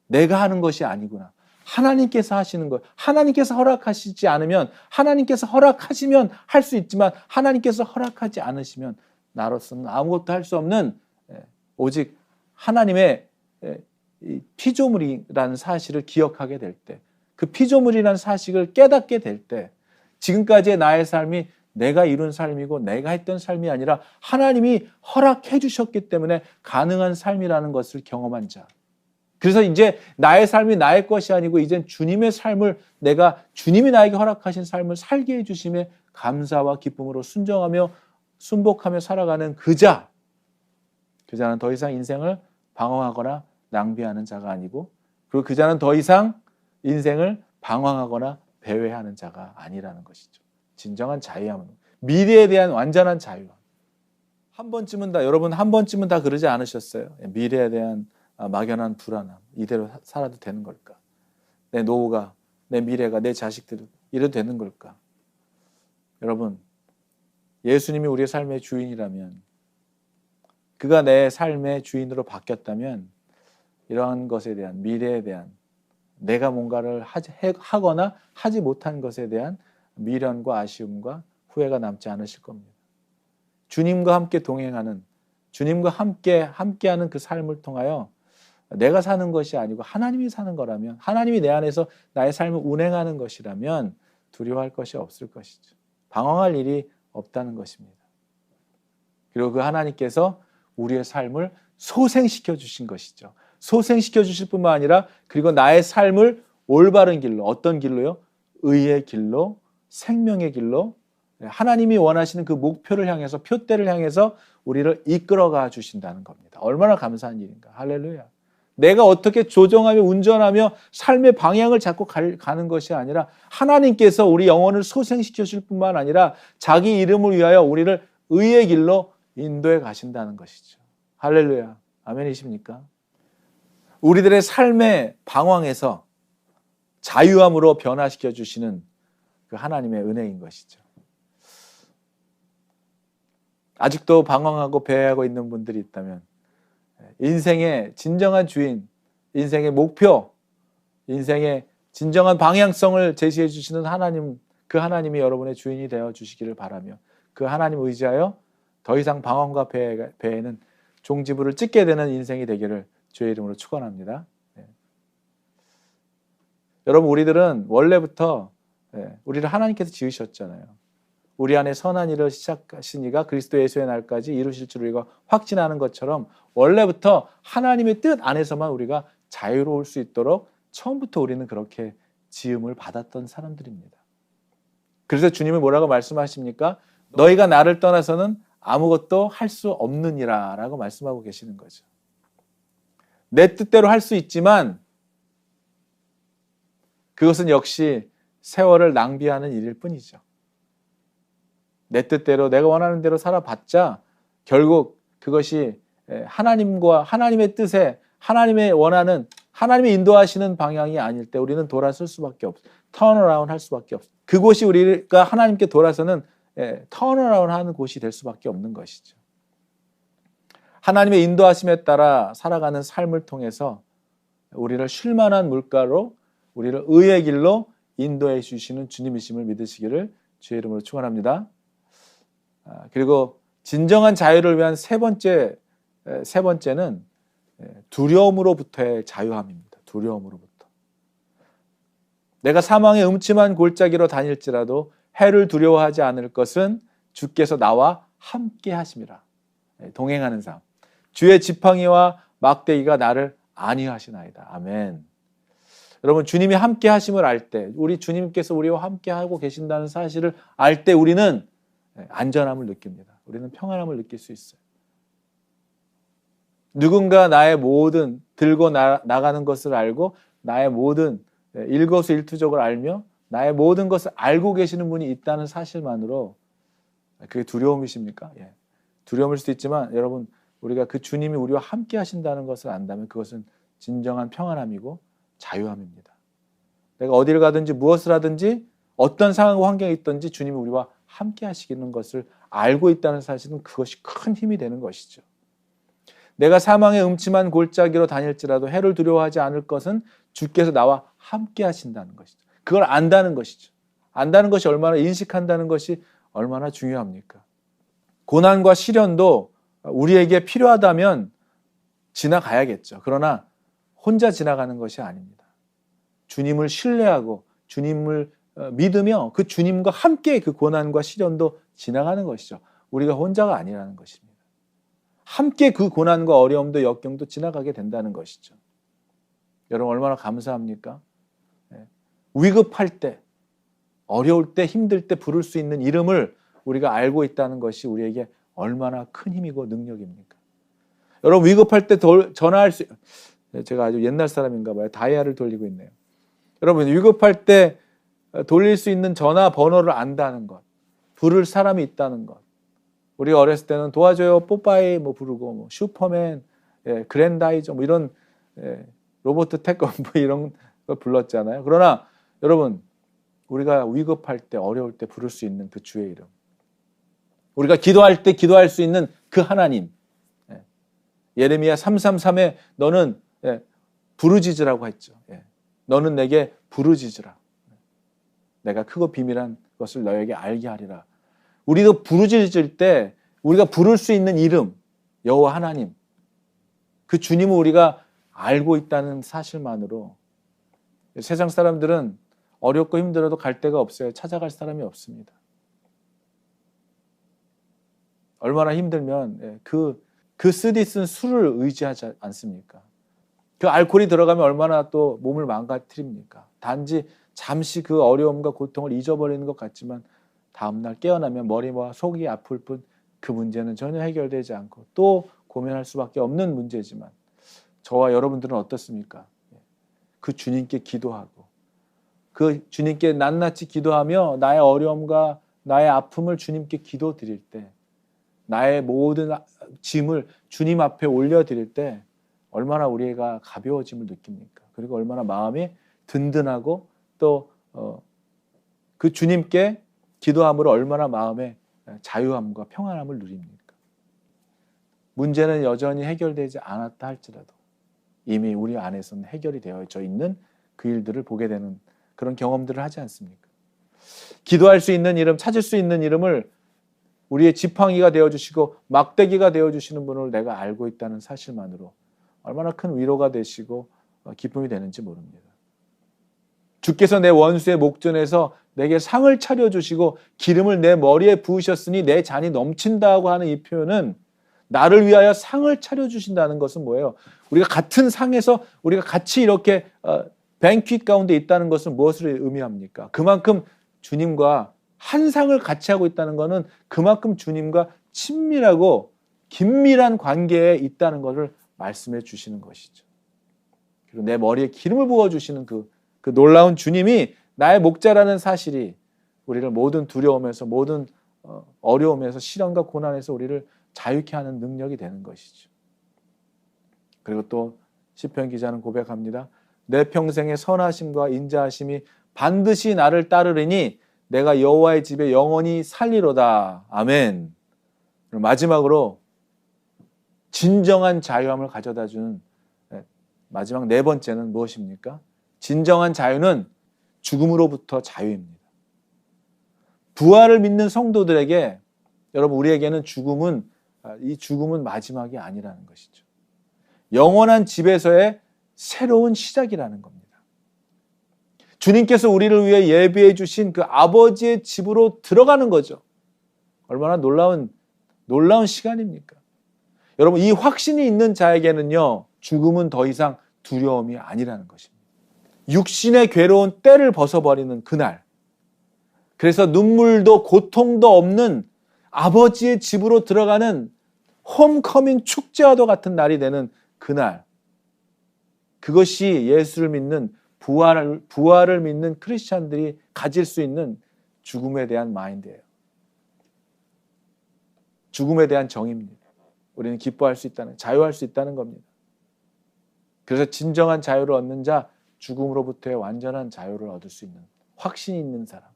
내가 하는 것이 아니구나. 하나님께서 하시는 것. 하나님께서 허락하시지 않으면, 하나님께서 허락하시면 할 수 있지만 하나님께서 허락하지 않으시면 나로서는 아무것도 할 수 없는 오직 하나님의 피조물이라는 사실을 기억하게 될 때, 그 피조물이라는 사실을 깨닫게 될 때 지금까지의 나의 삶이 내가 이룬 삶이고 내가 했던 삶이 아니라 하나님이 허락해 주셨기 때문에 가능한 삶이라는 것을 경험한 자. 그래서 이제 나의 삶이 나의 것이 아니고 이젠 주님의 삶을 주님이 나에게 허락하신 삶을 살게 해주심에 감사와 기쁨으로 순종하며 순복하며 살아가는 그 자는 더 이상 인생을 방황하거나 낭비하는 자가 아니고, 그리고 그 자는 더 이상 인생을 방황하거나 배회하는 자가 아니라는 것이죠. 진정한 자유함은 미래에 대한 완전한 자유. 여러분 한 번쯤은 다 그러지 않으셨어요? 미래에 대한 막연한 불안함. 이대로 살아도 되는 걸까? 내 노후가, 내 미래가, 내 자식들은 이래도 되는 걸까? 여러분, 예수님이 우리의 삶의 주인이라면, 그가 내 삶의 주인으로 바뀌었다면 이러한 것에 대한, 미래에 대한, 내가 뭔가를 하거나 하지 못한 것에 대한 미련과 아쉬움과 후회가 남지 않으실 겁니다. 주님과 함께 동행하는, 주님과 함께하는 그 삶을 통하여 내가 사는 것이 아니고 하나님이 사는 거라면, 하나님이 내 안에서 나의 삶을 운행하는 것이라면 두려워할 것이 없을 것이죠. 방황할 일이 없다는 것입니다. 그리고 그 하나님께서 우리의 삶을 소생시켜 주신 것이죠. 소생시켜 주실 뿐만 아니라 그리고 나의 삶을 올바른 길로, 어떤 길로요? 의의 길로, 생명의 길로, 하나님이 원하시는 그 목표를 향해서, 표대를 향해서 우리를 이끌어가 주신다는 겁니다. 얼마나 감사한 일인가. 할렐루야. 내가 어떻게 조정하며 운전하며 삶의 방향을 잡고 가는 것이 아니라 하나님께서 우리 영혼을 소생시켜 줄 뿐만 아니라 자기 이름을 위하여 우리를 의의 길로 인도해 가신다는 것이죠. 할렐루야. 아멘이십니까? 우리들의 삶의 방황에서 자유함으로 변화시켜 주시는 그 하나님의 은혜인 것이죠. 아직도 방황하고 배회하고 있는 분들이 있다면 인생의 진정한 주인, 인생의 목표, 인생의 진정한 방향성을 제시해 주시는 하나님, 그 하나님이 여러분의 주인이 되어 주시기를 바라며 그 하나님을 의지하여 더 이상 방황과 배회는 종지부를 찍게 되는 인생이 되기를 주의 이름으로 축원합니다. 여러분, 우리들은 원래부터 우리를 하나님께서 지으셨잖아요. 우리 안에 선한 일을 시작하신 이가 그리스도 예수의 날까지 이루실 줄 우리가 확신하는 것처럼 원래부터 하나님의 뜻 안에서만 우리가 자유로울 수 있도록 처음부터 우리는 그렇게 지음을 받았던 사람들입니다. 그래서 주님이 뭐라고 말씀하십니까? 너희가 나를 떠나서는 아무것도 할 수 없느니라 라고 말씀하고 계시는 거죠. 내 뜻대로 할 수 있지만 그것은 역시 세월을 낭비하는 일일 뿐이죠. 내 뜻대로 내가 원하는 대로 살아봤자 결국 그것이 하나님과 하나님의 뜻에 하나님의 원하는 하나님이 인도하시는 방향이 아닐 때 우리는 돌아설 수밖에 없어요. 턴어라운드 할 수밖에 없어요. 그곳이 우리가 하나님께 돌아서는 턴어라운드 하는 곳이 될 수밖에 없는 것이죠. 하나님의 인도하심에 따라 살아가는 삶을 통해서 우리를 쉴만한 물가로 우리를 의의 길로 인도해 주시는 주님이심을 믿으시기를 주의 이름으로 축원합니다. 그리고 진정한 자유를 위한 세 번째는 두려움으로부터의 자유함입니다. 두려움으로부터. 내가 사망의 음침한 골짜기로 다닐지라도 해를 두려워하지 않을 것은 주께서 나와 함께 하심이라. 동행하는 삶. 주의 지팡이와 막대기가 나를 안위하시나이다. 아멘. 여러분, 주님이 함께 하심을 알 때, 우리 주님께서 우리와 함께 하고 계신다는 사실을 알 때 우리는 안전함을 느낍니다. 우리는 평안함을 느낄 수 있어요. 누군가 나의 모든 들고 나가는 것을 알고 나의 모든 일거수일투족을 알며 나의 모든 것을 알고 계시는 분이 있다는 사실만으로 그게 두려움이십니까? 예. 두려움일 수도 있지만 여러분, 우리가 그 주님이 우리와 함께 하신다는 것을 안다면 그것은 진정한 평안함이고 자유함입니다. 내가 어디를 가든지 무엇을 하든지 어떤 상황과 환경에 있든지 주님이 우리와 함께 하시는 것을 알고 있다는 사실은 그것이 큰 힘이 되는 것이죠. 내가 사망의 음침한 골짜기로 다닐지라도 해를 두려워하지 않을 것은 주께서 나와 함께 하신다는 것이죠. 그걸 안다는 것이죠. 안다는 것이 얼마나, 인식한다는 것이 얼마나 중요합니까? 고난과 시련도 우리에게 필요하다면 지나가야겠죠. 그러나 혼자 지나가는 것이 아닙니다. 주님을 신뢰하고 주님을 믿으며 그 주님과 함께 그 고난과 시련도 지나가는 것이죠. 우리가 혼자가 아니라는 것입니다. 함께 그 고난과 어려움도 역경도 지나가게 된다는 것이죠. 여러분, 얼마나 감사합니까? 위급할 때, 어려울 때, 힘들 때 부를 수 있는 이름을 우리가 알고 있다는 것이 우리에게 얼마나 큰 힘이고 능력입니까? 여러분, 위급할 때 전화할 수, 제가 아주 옛날 사람인가 봐요. 다이아를 돌리고 있네요. 여러분, 위급할 때 돌릴 수 있는 전화번호를 안다는 것, 부를 사람이 있다는 것. 우리가 어렸을 때는 도와줘요, 뽀빠이 부르고 슈퍼맨, 그랜다이저 이런 로버트 태권 이런 거 불렀잖아요. 그러나 여러분, 우리가 위급할 때, 어려울 때 부를 수 있는 그 주의 이름, 우리가 기도할 때 기도할 수 있는 그 하나님, 예레미야 3:33에 너는 부르짖으라고 했죠. 너는 내게 부르짖으라. 내가 크고 비밀한 것을 너에게 알게 하리라. 우리도 부르짖을 때 우리가 부를 수 있는 이름, 여호와 하나님, 그 주님을 우리가 알고 있다는 사실만으로 세상 사람들은 어렵고 힘들어도 갈 데가 없어요. 찾아갈 사람이 없습니다. 얼마나 힘들면 그 쓰디 쓴 술을 의지하지 않습니까? 그 알코올이 들어가면 얼마나 또 몸을 망가뜨립니까? 단지 잠시 그 어려움과 고통을 잊어버리는 것 같지만 다음날 깨어나면 머리와 속이 아플 뿐 그 문제는 전혀 해결되지 않고 또 고민할 수밖에 없는 문제지만 저와 여러분들은 어떻습니까? 그 주님께 기도하고 그 주님께 낱낱이 기도하며 나의 어려움과 나의 아픔을 주님께 기도드릴 때 나의 모든 짐을 주님 앞에 올려드릴 때 얼마나 우리가 가벼워짐을 느낍니까? 그리고 얼마나 마음이 든든하고 또 그 주님께 기도함으로 얼마나 마음에 자유함과 평안함을 누립니까? 문제는 여전히 해결되지 않았다 할지라도 이미 우리 안에서는 해결이 되어져 있는 그 일들을 보게 되는 그런 경험들을 하지 않습니까? 기도할 수 있는 이름, 찾을 수 있는 이름을 우리의 지팡이가 되어주시고 막대기가 되어주시는 분을 내가 알고 있다는 사실만으로 얼마나 큰 위로가 되시고 기쁨이 되는지 모릅니다. 주께서 내 원수의 목전에서 내게 상을 차려주시고 기름을 내 머리에 부으셨으니 내 잔이 넘친다고 하는 이 표현은 나를 위하여 상을 차려주신다는 것은 뭐예요? 우리가 같은 상에서 우리가 같이 이렇게 뱅퀴 가운데 있다는 것은 무엇을 의미합니까? 그만큼 주님과 한 상을 같이 하고 있다는 것은 그만큼 주님과 친밀하고 긴밀한 관계에 있다는 것을 말씀해 주시는 것이죠. 그리고 내 머리에 기름을 부어주시는 그 놀라운 주님이 나의 목자라는 사실이 우리를 모든 두려움에서 모든 어려움에서 시련과 고난에서 우리를 자유케 하는 능력이 되는 것이죠. 그리고 또 시편 기자는 고백합니다. 내 평생의 선하심과 인자하심이 반드시 나를 따르리니 내가 여호와의 집에 영원히 살리로다. 아멘. 마지막으로 진정한 자유함을 가져다주는 마지막 네 번째는 무엇입니까? 진정한 자유는 죽음으로부터 자유입니다. 부활을 믿는 성도들에게 여러분 우리에게는 이 죽음은 마지막이 아니라는 것이죠. 영원한 집에서의 새로운 시작이라는 겁니다. 주님께서 우리를 위해 예비해 주신 그 아버지의 집으로 들어가는 거죠. 얼마나 놀라운 시간입니까? 여러분 이 확신이 있는 자에게는요. 죽음은 더 이상 두려움이 아니라는 것입니다. 육신의 괴로운 때를 벗어버리는 그날, 그래서 눈물도 고통도 없는 아버지의 집으로 들어가는 홈커밍 축제와도 같은 날이 되는 그날, 그것이 예수를 믿는 부활을 믿는 크리스찬들이 가질 수 있는 죽음에 대한 마인드예요. 죽음에 대한 정의입니다. 우리는 기뻐할 수 있다는, 자유할 수 있다는 겁니다. 그래서 진정한 자유를 얻는 자, 죽음으로부터의 완전한 자유를 얻을 수 있는 확신이 있는 사람.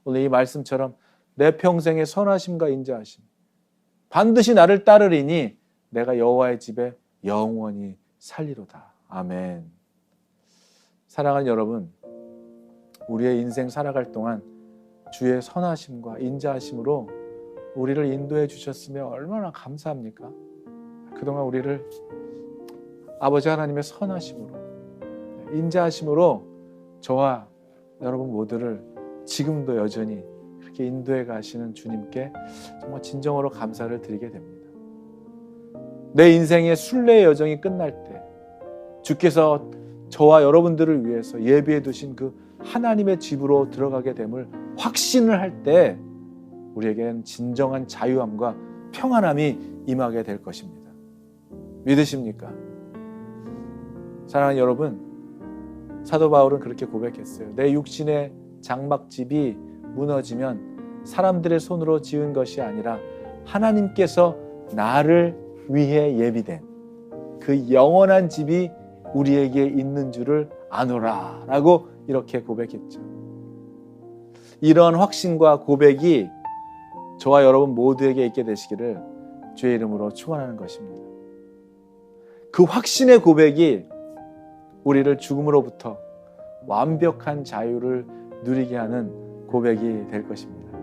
오늘 이 말씀처럼 내 평생의 선하심과 인자하심 반드시 나를 따르리니 내가 여호와의 집에 영원히 살리로다. 아멘. 사랑하는 여러분, 우리의 인생 살아갈 동안 주의 선하심과 인자하심으로 우리를 인도해 주셨으면 얼마나 감사합니까? 그동안 우리를 아버지 하나님의 선하심으로 인자하심으로 저와 여러분 모두를 지금도 여전히 그렇게 인도해 가시는 주님께 정말 진정으로 감사를 드리게 됩니다. 내 인생의 순례의 여정이 끝날 때 주께서 저와 여러분들을 위해서 예비해 두신 그 하나님의 집으로 들어가게 됨을 확신을 할 때 우리에게는 진정한 자유함과 평안함이 임하게 될 것입니다. 믿으십니까? 사랑하는 여러분, 사도 바울은 그렇게 고백했어요. 내 육신의 장막집이 무너지면 사람들의 손으로 지은 것이 아니라 하나님께서 나를 위해 예비된 그 영원한 집이 우리에게 있는 줄을 아노라 라고 이렇게 고백했죠. 이러한 확신과 고백이 저와 여러분 모두에게 있게 되시기를 주의 이름으로 축원하는 것입니다. 그 확신의 고백이 우리를 죽음으로부터 완벽한 자유를 누리게 하는 고백이 될 것입니다.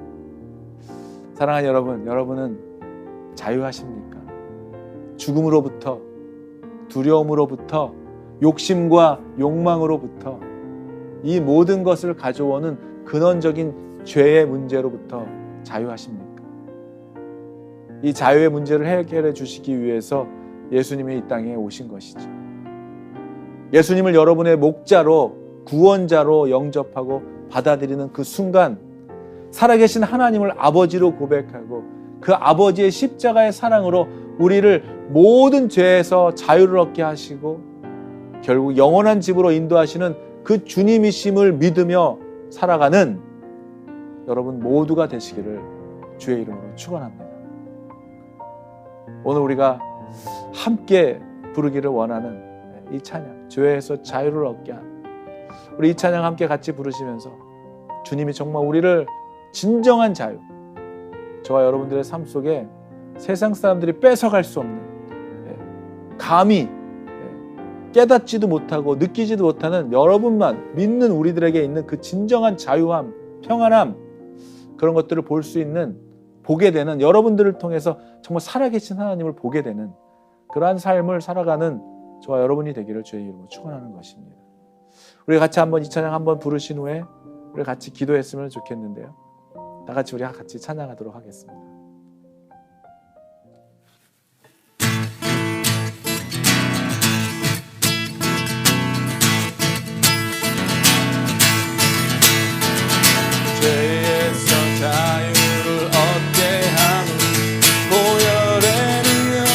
사랑하는 여러분, 여러분은 자유하십니까? 죽음으로부터, 두려움으로부터, 욕심과 욕망으로부터, 이 모든 것을 가져오는 근원적인 죄의 문제로부터 자유하십니까? 이 자유의 문제를 해결해 주시기 위해서 예수님이 이 땅에 오신 것이죠. 예수님을 여러분의 목자로, 구원자로 영접하고 받아들이는 그 순간 살아계신 하나님을 아버지로 고백하고 그 아버지의 십자가의 사랑으로 우리를 모든 죄에서 자유를 얻게 하시고 결국 영원한 집으로 인도하시는 그 주님이심을 믿으며 살아가는 여러분 모두가 되시기를 주의 이름으로 축원합니다. 오늘 우리가 함께 부르기를 원하는 이 찬양, 죄에서 자유를 얻게 하는 우리 이 찬양 함께 같이 부르시면서 주님이 정말 우리를 진정한 자유, 저와 여러분들의 삶 속에 세상 사람들이 뺏어갈 수 없는, 감히 깨닫지도 못하고 느끼지도 못하는 여러분만 믿는 우리들에게 있는 그 진정한 자유함, 평안함, 그런 것들을 볼 수 있는, 보게 되는, 여러분들을 통해서 정말 살아계신 하나님을 보게 되는 그러한 삶을 살아가는 저와 여러분이 되기를 주의 이름으로 축원하는 것입니다. 우리 같이 한번 이 찬양 한번 부르신 후에 우리 같이 기도했으면 좋겠는데요. 다 같이 우리 같이 찬양하도록 하겠습니다. 죄에서 자유를 얻게 하는 보혈의 능력,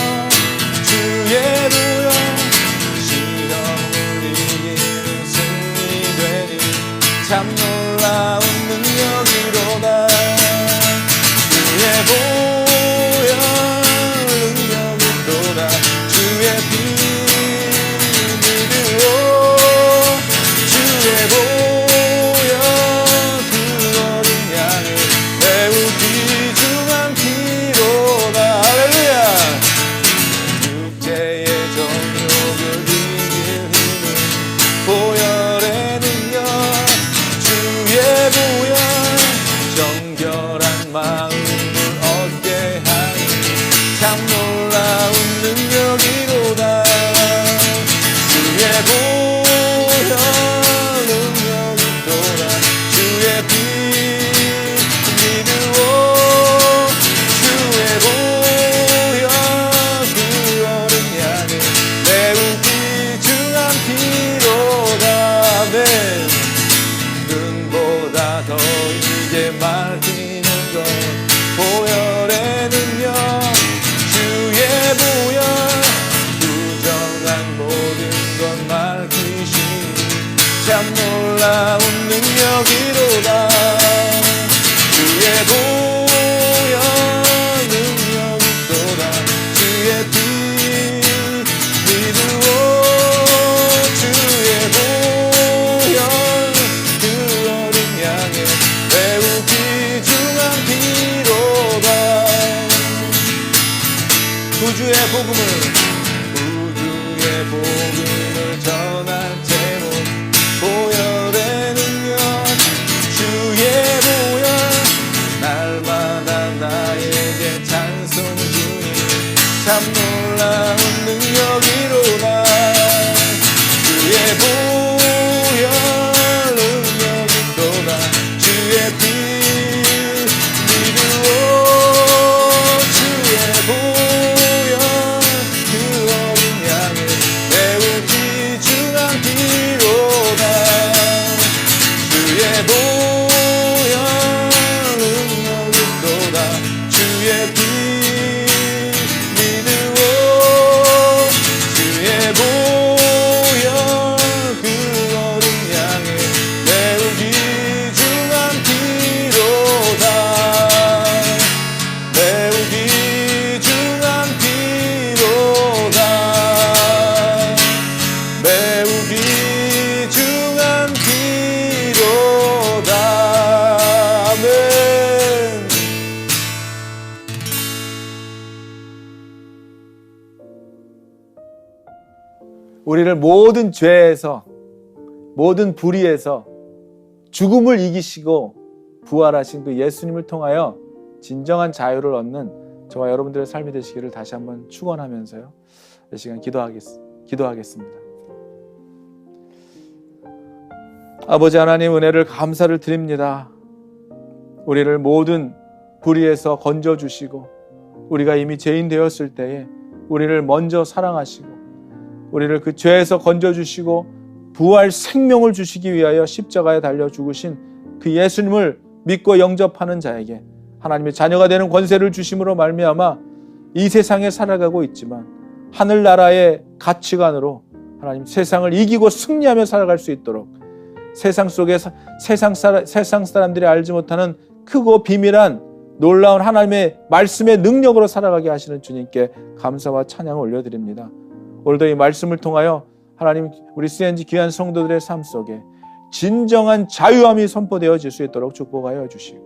주의 부여 시험을 이기는 승리되리 참 놀라운 능력이로다. 주의 보혈 능력이로다. 주의 피 믿으오. 주의 보혈 그 어린 양을 매우 귀중한 피로다. 할렐루야. 육체의 정욕을 이길 힘은 보혈의 능력, 주의 보혈 정결한 마음을 얻게 하니 참 놀라운 능력이로다. 주의 보혈 능력이로다. 주의 피 믿으오. 주의 보혈 그 어린 양을 매우 귀중한 피로다. 아멘. 눈보다 더 이게 밝히는 것 보혈의 능력, 주의 보혈 부정한 모든 것 밝히시니 참 놀라운 능력이로다. 주의 보혈 능력이로다. 주의 피 믿으오. 주의 보혈 그 어린 양의 매우 귀중한 피로다. 구주의 복음을 전할 제목 보혈의 능력, 주의 보혈 날마다 나에게 찬송 주니 참 놀라운 능력이로다. 주의 보혈 능력이로다. 주의 피 믿으오. 주의 보혈 그 어린 양을 매우 귀중한 피로다. 주의 보혈 능력이로다. 주의 피 믿으오. 주의 보혈 그 어린 양의 매우 귀중한 피로다. 매우 귀중한 피로다. 매우 귀중한 피로다. 아멘. 우리를 모든 죄에서, 모든 불의에서 죽음을 이기시고 부활하신 그 예수님을 통하여 진정한 자유를 얻는 저와 여러분들의 삶이 되시기를 다시 한번 축원하면서요, 이 시간 기도하겠습니다. 아버지 하나님, 은혜를 감사를 드립니다. 우리를 모든 불의에서 건져주시고 우리가 이미 죄인 되었을 때에 우리를 먼저 사랑하시고 우리를 그 죄에서 건져주시고 부활 생명을 주시기 위하여 십자가에 달려 죽으신 그 예수님을 믿고 영접하는 자에게 하나님의 자녀가 되는 권세를 주심으로 말미암아 이 세상에 살아가고 있지만 하늘나라의 가치관으로 하나님 세상을 이기고 승리하며 살아갈 수 있도록 세상 속에 세상 사람들이 알지 못하는 크고 비밀한 놀라운 하나님의 말씀의 능력으로 살아가게 하시는 주님께 감사와 찬양을 올려드립니다. 오늘도 이 말씀을 통하여 하나님 우리 CNG 귀한 성도들의 삶 속에 진정한 자유함이 선포되어질 수 있도록 축복하여 주시고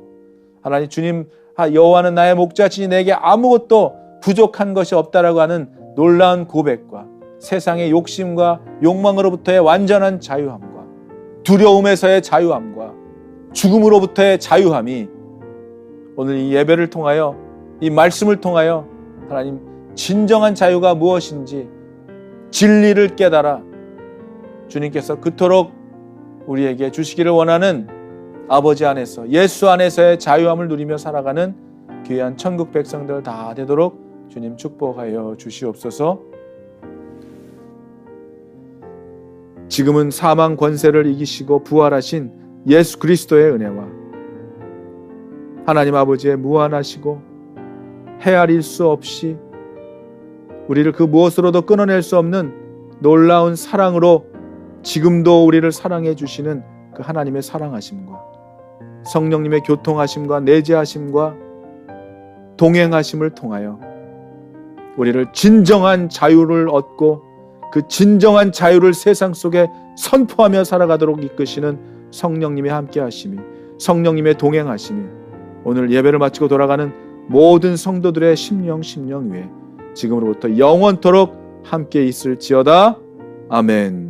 하나님 주님 여호와는 나의 목자시니 내게 아무것도 부족한 것이 없다라고 하는 놀라운 고백과 세상의 욕심과 욕망으로부터의 완전한 자유함과 두려움에서의 자유함과 죽음으로부터의 자유함이 오늘 이 예배를 통하여 이 말씀을 통하여 하나님 진정한 자유가 무엇인지 진리를 깨달아 주님께서 그토록 우리에게 주시기를 원하는 아버지 안에서 예수 안에서의 자유함을 누리며 살아가는 귀한 천국 백성들 다 되도록 주님 축복하여 주시옵소서. 지금은 사망 권세를 이기시고 부활하신 예수 그리스도의 은혜와 하나님 아버지의 무한하시고 헤아릴 수 없이 우리를 그 무엇으로도 끊어낼 수 없는 놀라운 사랑으로 지금도 우리를 사랑해 주시는 그 하나님의 사랑하심과 성령님의 교통하심과 내재하심과 동행하심을 통하여 우리를 진정한 자유를 얻고 그 진정한 자유를 세상 속에 선포하며 살아가도록 이끄시는 성령님의 함께하심이 성령님의 동행하심이 오늘 예배를 마치고 돌아가는 모든 성도들의 심령 위에 지금으로부터 영원토록 함께 있을지어다. 아멘.